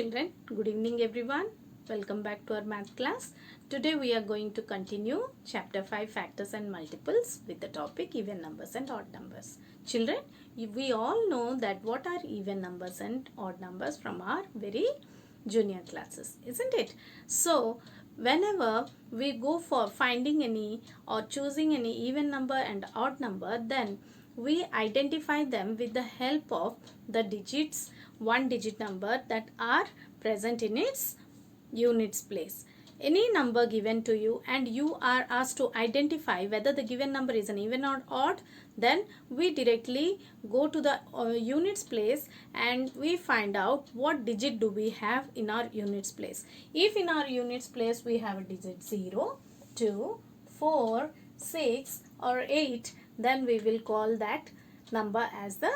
children, good evening everyone. Welcome back to our math class. Today we are going to continue chapter 5 factors and multiples with the topic even numbers and odd numbers. Children, we all know that what are even numbers and odd numbers from our very junior classes, isn't it? So whenever we go for finding any or choosing any even number and odd number, then we identify them with the help of the digits, one digit number that are present in its units place. Any number given to you and you are asked to identify whether the given number is an even or odd, then we directly go to the units place and we find out what digit do we have in our units place. If in our units place we have a digit 0, 2, 4, 6 or 8, then we will call that number as the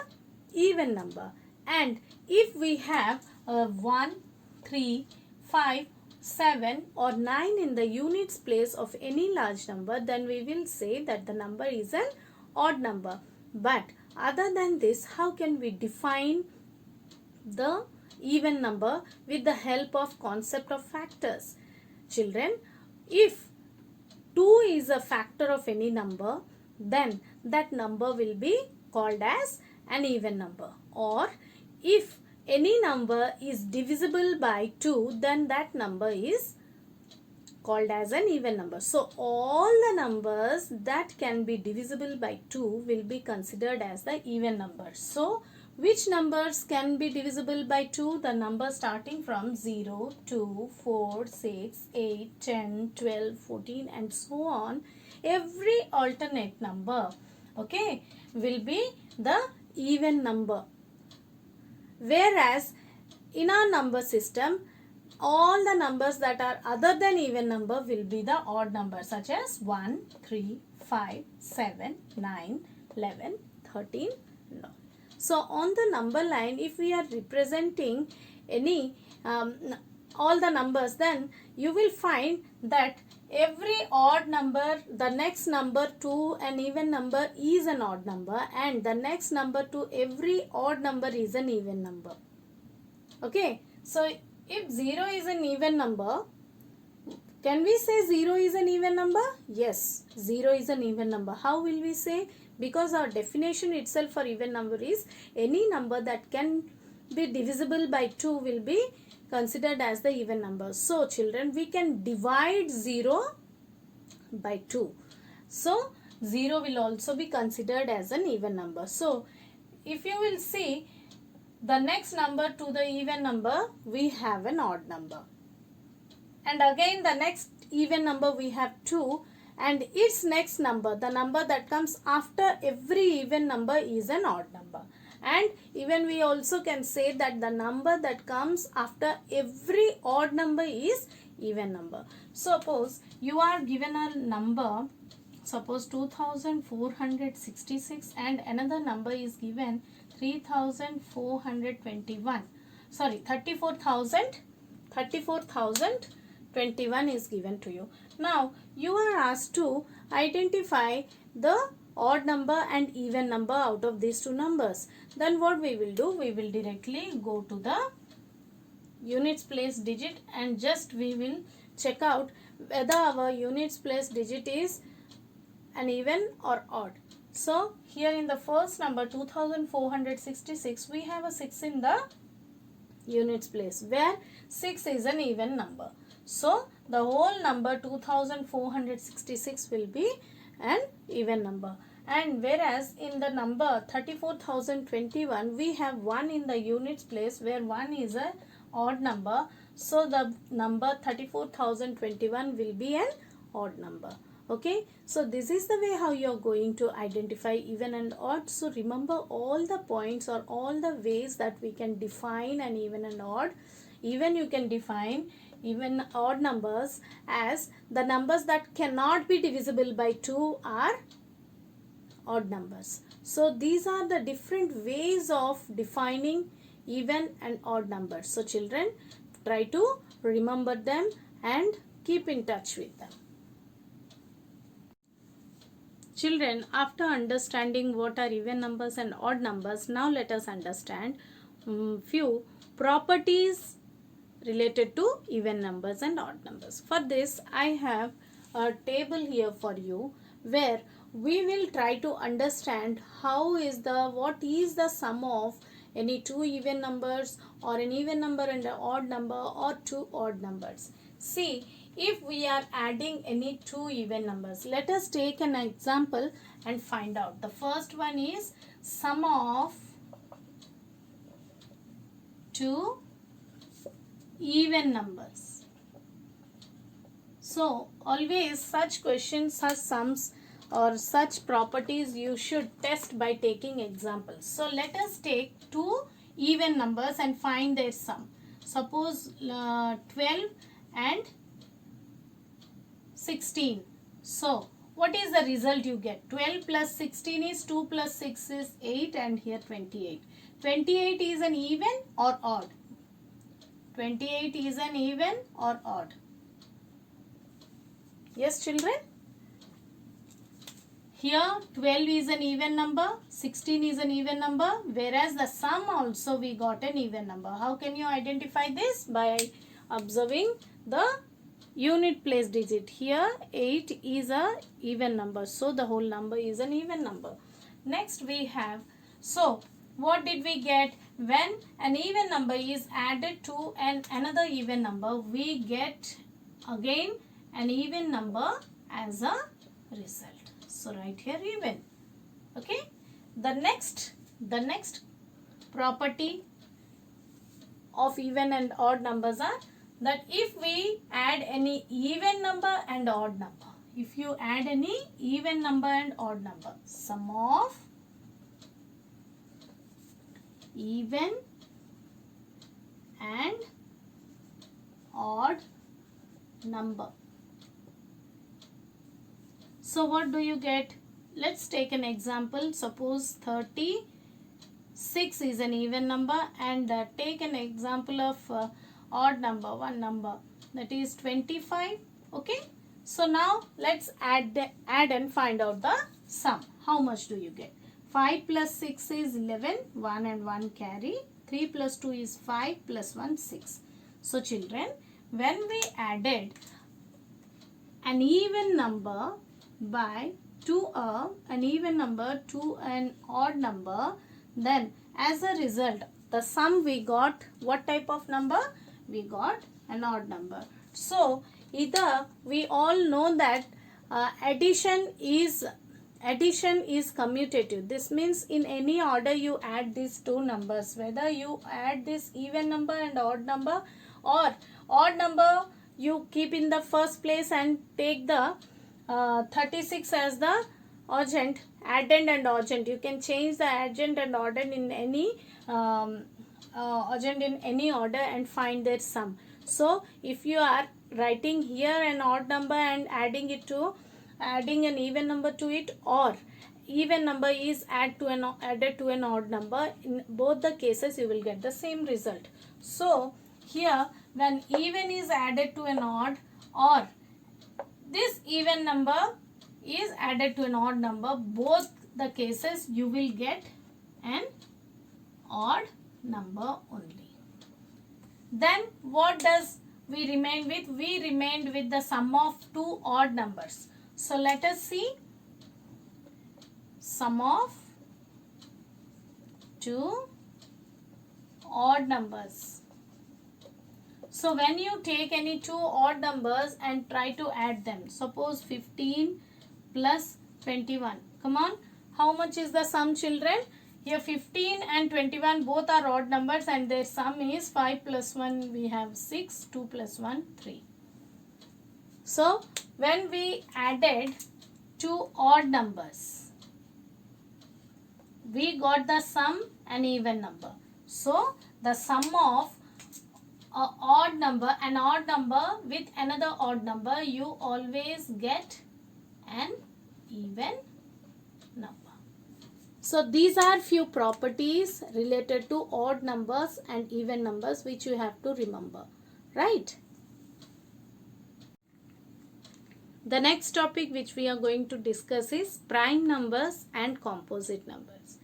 even number. And if we have 1, 3, 5, 7 or 9 in the units place of any large number, then we will say that the number is an odd number. But other than this, how can we define the even number with the help of concept of factors? Children, if 2 is a factor of any number, then that number will be called as an even number. Or if any number is divisible by 2, then that number is called as an even number. So all the numbers that can be divisible by 2 will be considered as the even numbers. So which numbers can be divisible by 2? The numbers starting from 0, 2, 4, 6, 8, 10, 12, 14 and so on. Every alternate number, okay, will be the even number. Whereas in our number system, all the numbers that are other than even number will be the odd numbers, such as 1, 3, 5, 7, 9, 11, 13. No. So on the number line, if we are representing any all the numbers, then you will find that every odd number, the next number to an even number is an odd number, and the next number to every odd number is an even number. Okay, so if 0 is an even number, can we say 0 is an even number? Yes, 0 is an even number. How will we say? Because our definition itself for even number is any number that can be divisible by 2 will be considered as the even number. So children, we can divide 0 by 2. So 0 will also be considered as an even number. So if you will see, the next number to the even number, we have an odd number. And again the next even number we have 2, and its next number, the number that comes after every even number, is an odd number. And even we also can say that the number that comes after every odd number is even number. Suppose you are given a number, suppose 2466, and another number is given 3421. Sorry, 34,021 is given to you. Now you are asked to identify the odd number and even number out of these two numbers. Then what we will do? We will directly go to the units place digit and just we will check out whether our units place digit is an even or odd. So here in the first number 2466, we have a 6 in the units place, where 6 is an even number. So the whole number 2466 will be an even number. And whereas in the number 34,021, we have 1 in the units place, where 1 is an odd number. So the number 34,021 will be an odd number. Okay, so this is the way how you are going to identify even and odd. So remember all the points or all the ways that we can define an even and odd. Even you can define even odd numbers as the numbers that cannot be divisible by 2 are odd numbers. So these are the different ways of defining even and odd numbers. So children, try to remember them and keep in touch with them. Children, after understanding what are even numbers and odd numbers, now let us understand few properties related to even numbers and odd numbers. For this, I have a table here for you where we will try to understand what is the sum of any two even numbers, or an even number and an odd number, or two odd numbers. See, if we are adding any two even numbers, let us take an example and find out. The first one is sum of two even numbers. So always such questions, such sums or such properties you should test by taking examples. So let us take two even numbers and find their sum. Suppose 12 and 16. So what is the result you get? 12 plus 16 is 2 plus 6 is 8, and here 28. 28 is an even or odd? 28 is an even or odd? Yes, children? Here 12 is an even number, 16 is an even number, whereas the sum also we got an even number. How can you identify this? By observing the unit place digit. Here 8 is a even number, so the whole number is an even number. Next we have, so what did we get? When an even number is added to another even number, we get again an even number as a result. So write here even. Okay. The next property of even and odd numbers are that if we add any even number and odd number, if you add any even number and odd number, sum of even and odd number. So what do you get? Let's take an example. Suppose 36 is an even number, and take an example of odd number, one number, that is 25. Okay. So now let's add and find out the sum. How much do you get? 5 plus 6 is 11, 1 and 1 carry. 3 plus 2 is 5, plus 1 6. So children, when we added an even number an even number to an odd number, then as a result the sum we got what type of number? We got an odd number. So either we all know that addition is commutative. This means in any order you add these two numbers, whether you add this even number and odd number, or odd number you keep in the first place and take the 36 as the adjunct and adjunct. You can change the adjunct and adjunct in any adjunct in any order and find their sum. So if you are writing here an odd number and adding an even number to it, or even number is added to an odd number, in both the cases you will get the same result. So here when even is added to an odd, or this even number is added to an odd number, both the cases you will get an odd number only. Then what does we remain with? We remained with the sum of two odd numbers. So let us see sum of two odd numbers. So when you take any two odd numbers and try to add them, suppose 15 plus 21. Come on, how much is the sum, children? Here 15 and 21 both are odd numbers, and their sum is 5 plus 1 we have 6, 2 plus 1 3. So when we added two odd numbers, we got the sum an even number. So the sum of an odd number with another odd number, you always get an even number. So these are few properties related to odd numbers and even numbers which you have to remember, right? The next topic which we are going to discuss is prime numbers and composite numbers.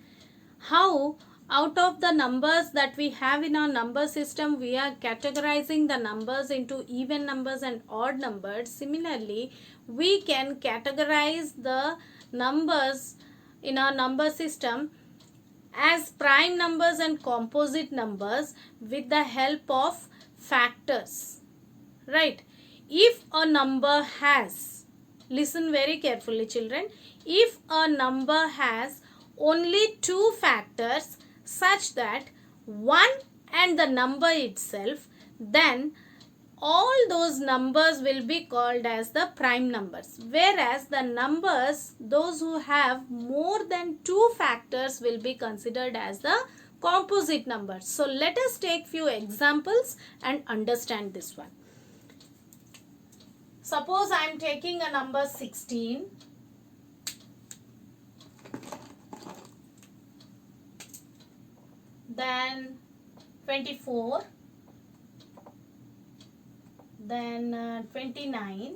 How Out of the numbers that we have in our number system, we are categorizing the numbers into even numbers and odd numbers. Similarly, we can categorize the numbers in our number system as prime numbers and composite numbers with the help of factors. Right? If a number has, listen very carefully children, if a number has only two factors such that one and the number itself, then all those numbers will be called as the prime numbers, whereas the numbers those who have more than two factors will be considered as the composite numbers. So let us take few examples and understand this one. Suppose I am taking a number 16. Then 24, then 29,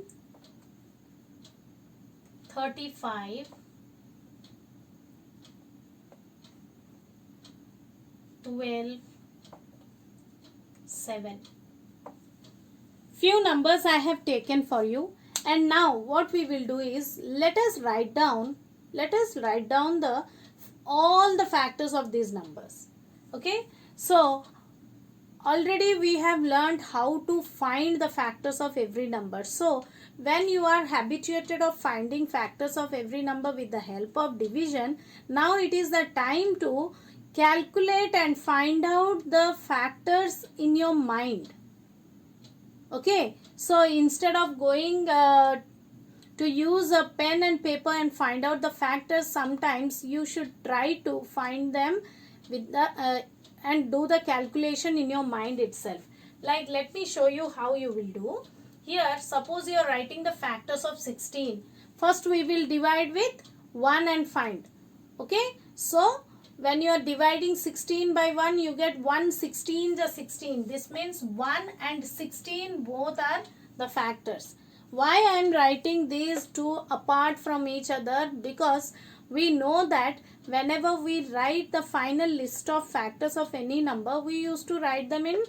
35, 12, 7. Few numbers I have taken for you, and now what we will do is let us write down the all the factors of these numbers. Okay, so already we have learned how to find the factors of every number. So when you are habituated of finding factors of every number with the help of division, now it is the time to calculate and find out the factors in your mind. Okay, so instead of going to use a pen and paper and find out the factors, sometimes you should try to find them with the and do the calculation in your mind itself. Like, let me show you how you will do. Here, suppose you are writing the factors of 16. First we will divide with 1 and find. Okay, so when you are dividing 16 by 1, you get 1 16 is 16. This means 1 and 16 both are the factors. Why I am writing these two apart from each other? Because we know that whenever we write the final list of factors of any number, we used to write them in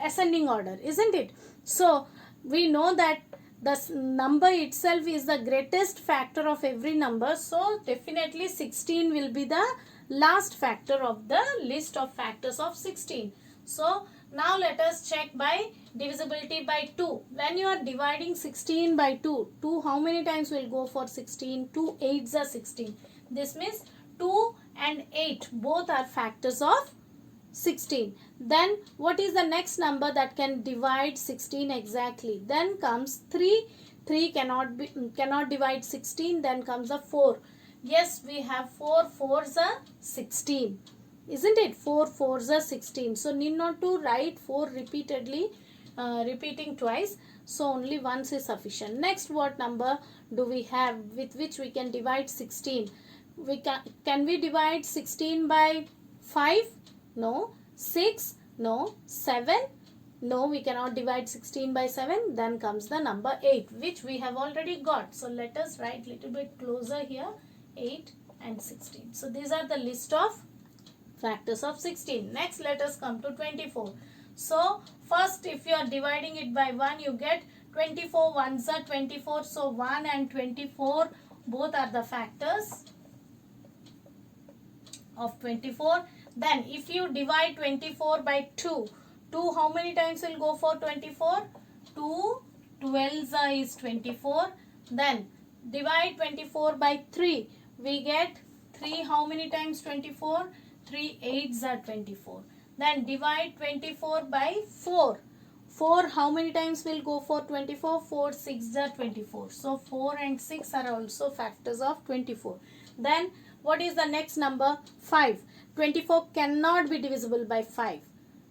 ascending order, isn't it? So we know that the number itself is the greatest factor of every number. So definitely 16 will be the last factor of the list of factors of 16. So now let us check by divisibility by 2. When you are dividing 16 by 2, 2 how many times will go for 16? 2 8s are 16. This means 2 and 8 both are factors of 16. Then what is the next number that can divide 16 exactly? Then comes 3. 3 cannot divide 16. Then comes a 4. Yes, we have 4 4s are 16. Isn't it? 4 4s are 16. So need not to write 4 repeatedly, repeating twice. So only once is sufficient. Next, what number do we have with which we can divide 16? Can we divide 16 by 5? No. 6? No. 7? No, we cannot divide 16 by 7. Then comes the number 8, which we have already got. So let us write little bit closer here. 8 and 16. So these are the list of factors of 16. Next, let us come to 24. So first, if you are dividing it by 1, you get 24 ones are 24. So 1 and 24 both are the factors of 24. Then if you divide 24 by 2, 2 how many times will go for 24? 2 12s is 24. Then divide 24 by 3. We get 3 how many times 24? 3 8s are 24. Then divide 24 by 4. 4 how many times will go for 24? 4 6s are 24. So 4 and 6 are also factors of 24. Then what is the next number? 5. 24 cannot be divisible by 5.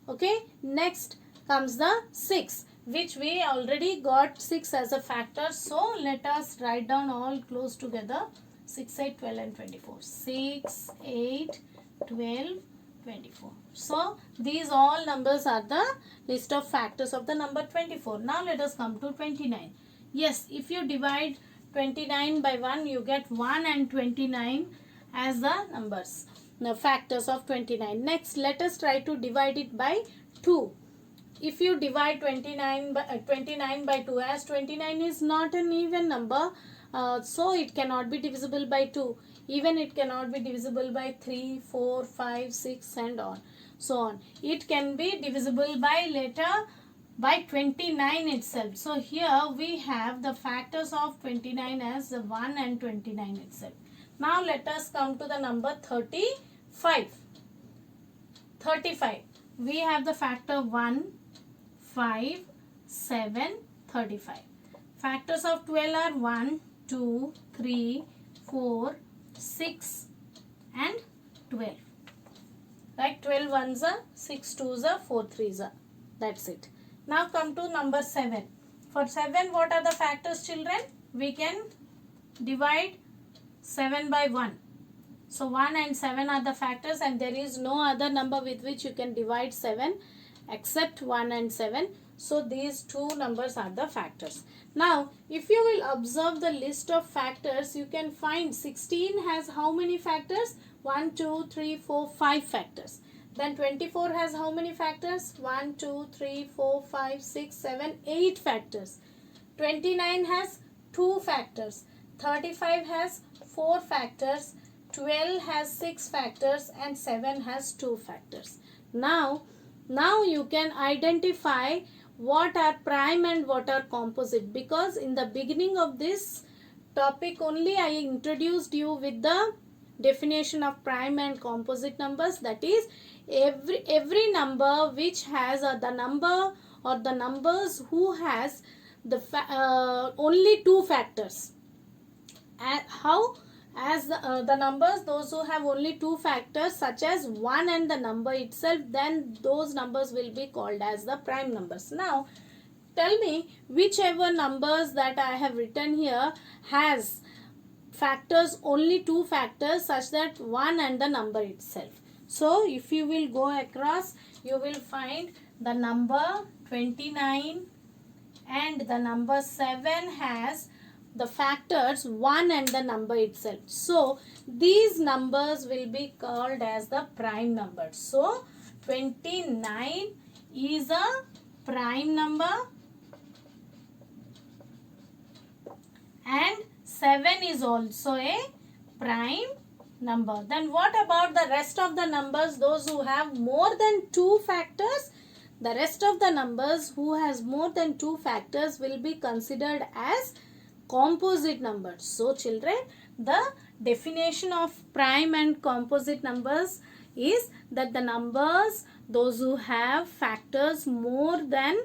Okay. Next comes the 6, which we already got 6 as a factor. So let us write down all close together. 6 8 12 and 24. 6 8 12 24. So these all numbers are the list of factors of the number 24. Now let us come to 29. Yes, if you divide 29 by 1, you get 1 and 29 as the numbers. factors of 29. Next, let us try to divide it by 2. If you divide 29 by 2, as 29 is not an even number, so it cannot be divisible by 2. Even it cannot be divisible by 3, 4, 5, 6 and on. So on. It can be divisible by 29 itself. So here we have the factors of 29 as 1 and 29 itself. Now let us come to the number 35. 35. We have the factor 1, 5, 7, 35. Factors of 12 are 1, 2, 3, 4, 6 and 12. Right? 12 ones are, 6 twos are, 4 threes are. That's it. Now come to number 7. For 7, what are the factors, children? We can divide 7 by 1. So 1 and 7 are the factors, and there is no other number with which you can divide 7 except 1 and 7. So these two numbers are the factors. Now if you will observe the list of factors, you can find 16 has how many factors? 1, 2, 3, 4, 5 factors. Then 24 has how many factors? 1, 2, 3, 4, 5, 6, 7, 8 factors. 29 has 2 factors. 35 has 4 factors. 12 has 6 factors and 7 has 2 factors. Now you can identify what are prime and what are composite, because in the beginning of this topic only I introduced you with the definition of prime and composite numbers. That is, every number which has the number or the numbers who has the only 2 factors. As the numbers, those who have only 2 factors, such as 1 and the number itself, then those numbers will be called as the prime numbers. Now tell me, whichever numbers that I have written here has factors, only 2 factors, such that 1 and the number itself. So if you will go across, you will find the number 29 and the number 7 has the factors 1 and the number itself. So these numbers will be called as the prime numbers. So 29 is a prime number and 7 is also a prime number. Then what about the rest of the numbers, those who have more than 2 factors? The rest of the numbers who has more than 2 factors will be considered as composite numbers. So children, the definition of prime and composite numbers is that the numbers, those who have factors more than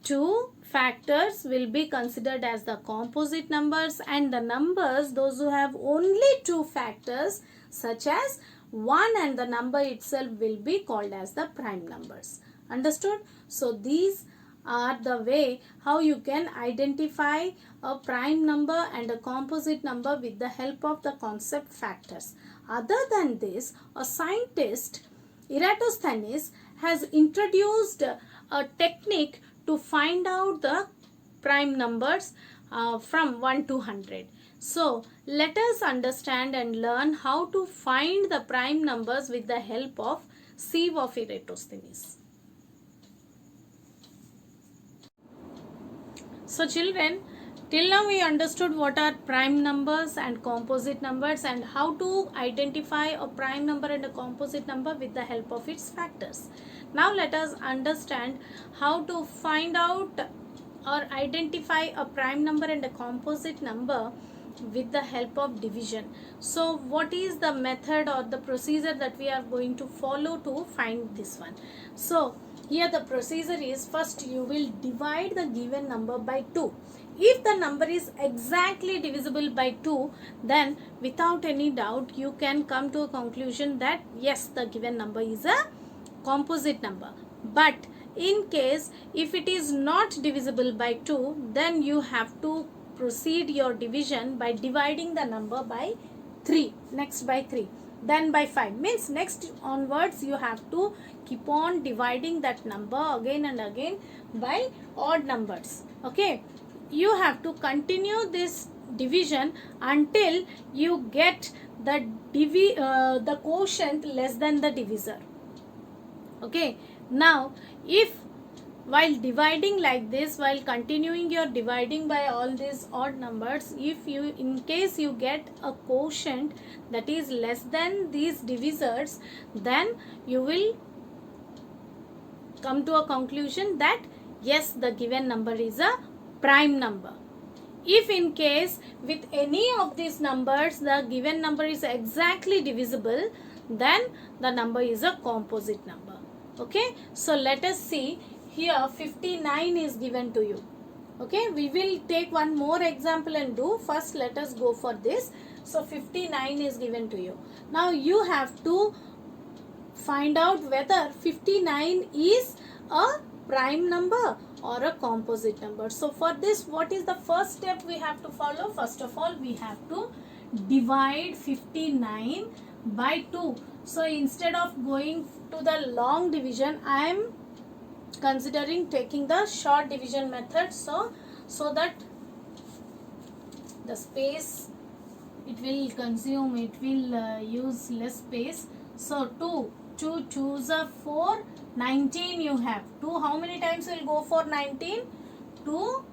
2 factors, will be considered as the composite numbers, and the numbers, those who have only 2 factors, such as 1 and the number itself, will be called as the prime numbers. Understood? So these are the way how you can identify a prime number and a composite number with the help of the concept factors. Other than this, a scientist, Eratosthenes, has introduced a technique to find out the prime numbers from 1 to 100. So let us understand and learn how to find the prime numbers with the help of sieve of Eratosthenes. So children, till now we understood what are prime numbers and composite numbers and how to identify a prime number and a composite number with the help of its factors. Now let us understand how to find out or identify a prime number and a composite number with the help of division. So what is the method or the procedure that we are going to follow to find this one? So here the procedure is, first you will divide the given number by 2. If the number is exactly divisible by 2, then without any doubt you can come to a conclusion that yes, the given number is a composite number. But in case if it is not divisible by 2, then you have to proceed your division by dividing the number by 3, next by 3, then by 5, means next onwards you have to keep on dividing that number again and again by odd numbers. Okay, you have to continue this division until you get the quotient less than the divisor. Okay, now if while dividing like this, while continuing your dividing by all these odd numbers, if you in case you get a quotient that is less than these divisors, then you will come to a conclusion that yes, the given number is a prime number. If in case with any of these numbers the given number is exactly divisible, then the number is a composite number. Okay, so let us see. Here 59 is given to you. Okay, we will take one more example and do. First let us go for this. So 59 is given to you. Now you have to find out whether 59 is a prime number or a composite number. So for this, what is the first step we have to follow? First of all, we have to divide 59 by 2. So instead of going to the long division, I am considering taking the short division method, so that the space it will consume, it will use less space. So 2 choose a 4, 19 you have. 2 how many times will go for 19? 2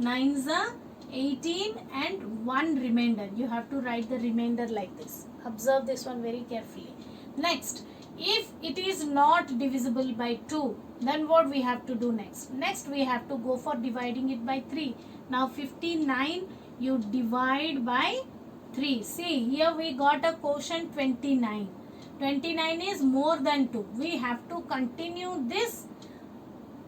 9s are 18 and 1 remainder. You have to write the remainder like this. Observe this one very carefully. Next, if it is not divisible by 2, then what we have to do next? Next we have to go for dividing it by 3. Now 59 you divide by 3. See, here we got a quotient 29. 29 is more than 2. We have to continue this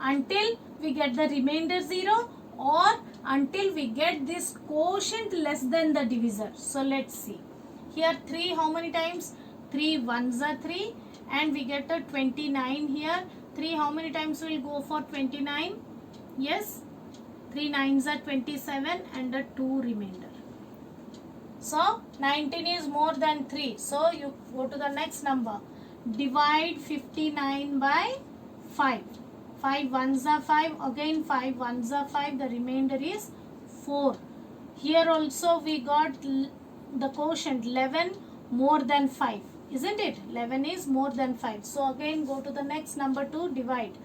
until we get the remainder 0 or until we get this quotient less than the divisor. So let's see. Here 3 how many times? 3 1s are 3 and we get a 29 here. 3 how many times will go for 29? Yes, 3 9s are 27 and a 2 remainder. So 19 is more than 3. So you go to the next number. Divide 59 by 5. 5 1s are 5. Again 5 1s are 5. The remainder is 4. Here also we got the quotient 11 more than 5. Isn't it? 11 is more than 5. So again go to the next number to divide.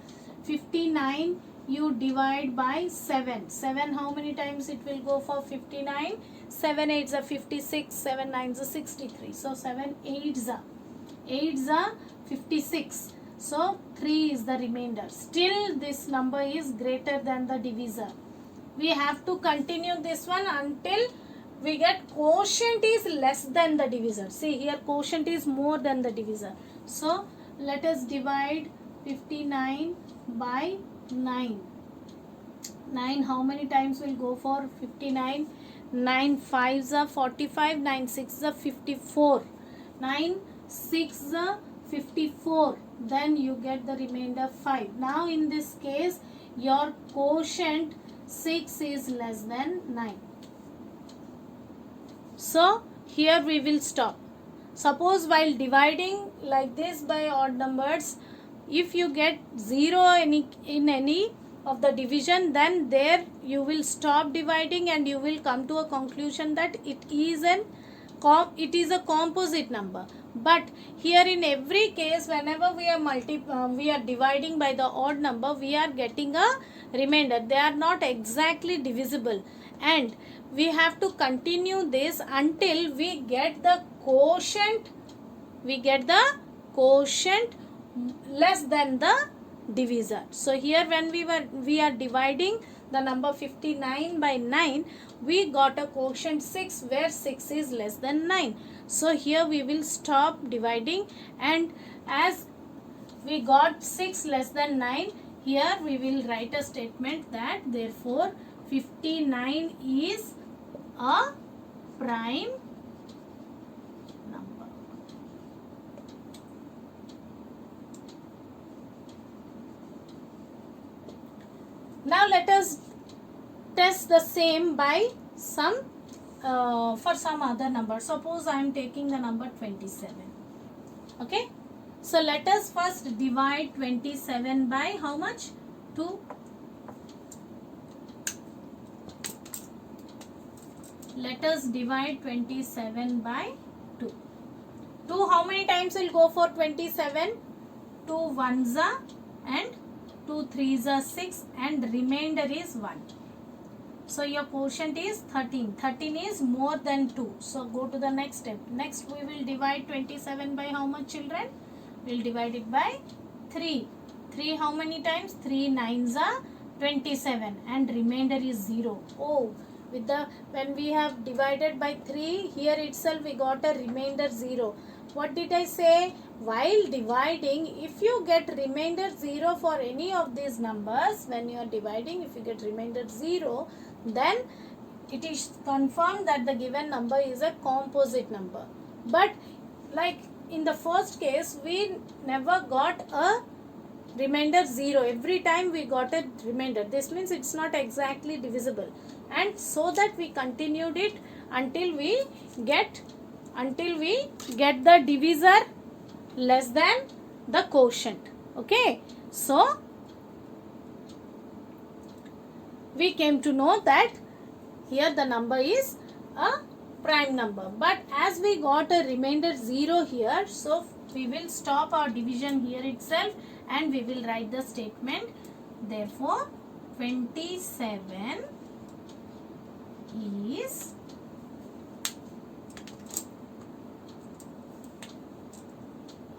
59 you divide by 7. 7 how many times it will go for 59? 7 8s are 56, 7 9s are 63. So 7 8s are 56. So 3 is the remainder. Still this number is greater than the divisor. We have to continue this one until we get quotient is less than the divisor. See here quotient is more than the divisor. So let us divide 59 by 9. 9 how many times will go for 59? 9 5s are 45, 9 6s are 54. 9 6s are 54. Then you get the remainder 5. Now in this case your quotient 6 is less than 9. So here we will stop. Suppose while dividing like this by odd numbers, if you get 0 in any of the division, then there you will stop dividing and you will come to a conclusion that it is a composite number. But here in every case, whenever we are dividing by the odd number, we are getting a remainder. They are not exactly divisible, and we have to continue this until we get the quotient. We get the quotient less than the divisor. So here when we are dividing the number 59 by 9, we got a quotient 6 where 6 is less than 9. So here we will stop dividing, and as we got 6 less than 9, here we will write a statement that therefore 59 is a prime number. Now let us test the same by some for some other number. Suppose I am taking the number 27. Okay. So let us first divide 27 by how much? 2. Let us divide 27 by 2. 2 how many times will go for 27? 2 ones are and 2 threes are 6 and remainder is 1. So your quotient is 13. 13 is more than 2. So go to the next step. Next we will divide 27 by how much, children? We will divide it by 3. 3 how many times? 3 nines are 27 and remainder is 0. Oh, when we have divided by 3, here itself we got a remainder 0. What did I say? While dividing, if you get remainder 0 for any of these numbers, when you are dividing, if you get remainder 0, then it is confirmed that the given number is a composite number. But like in the first case, we never got a remainder 0. Every time we got a remainder. This means it's not exactly divisible. And so that we continued it until we get the divisor less than the quotient. Okay. So we came to know that here the number is a prime number. But as we got a remainder 0 here, so we will stop our division here itself and we will write the statement. Therefore, 27 is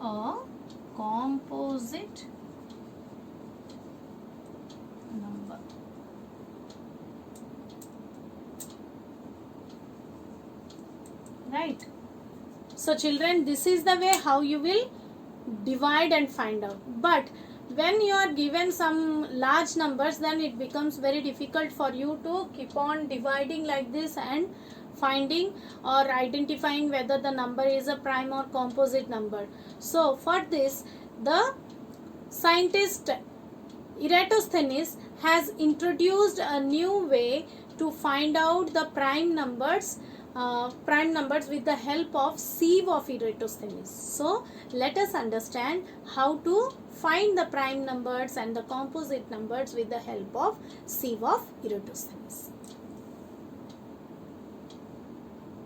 a composite number. Right. So children, this is the way how you will divide and find out. But when you are given some large numbers, then it becomes very difficult for you to keep on dividing like this and finding or identifying whether the number is a prime or composite number. So for this, the scientist Eratosthenes has introduced a new way to find out the prime numbers with the help of sieve of Eratosthenes. So let us understand how to find the prime numbers and the composite numbers with the help of sieve of Eratosthenes.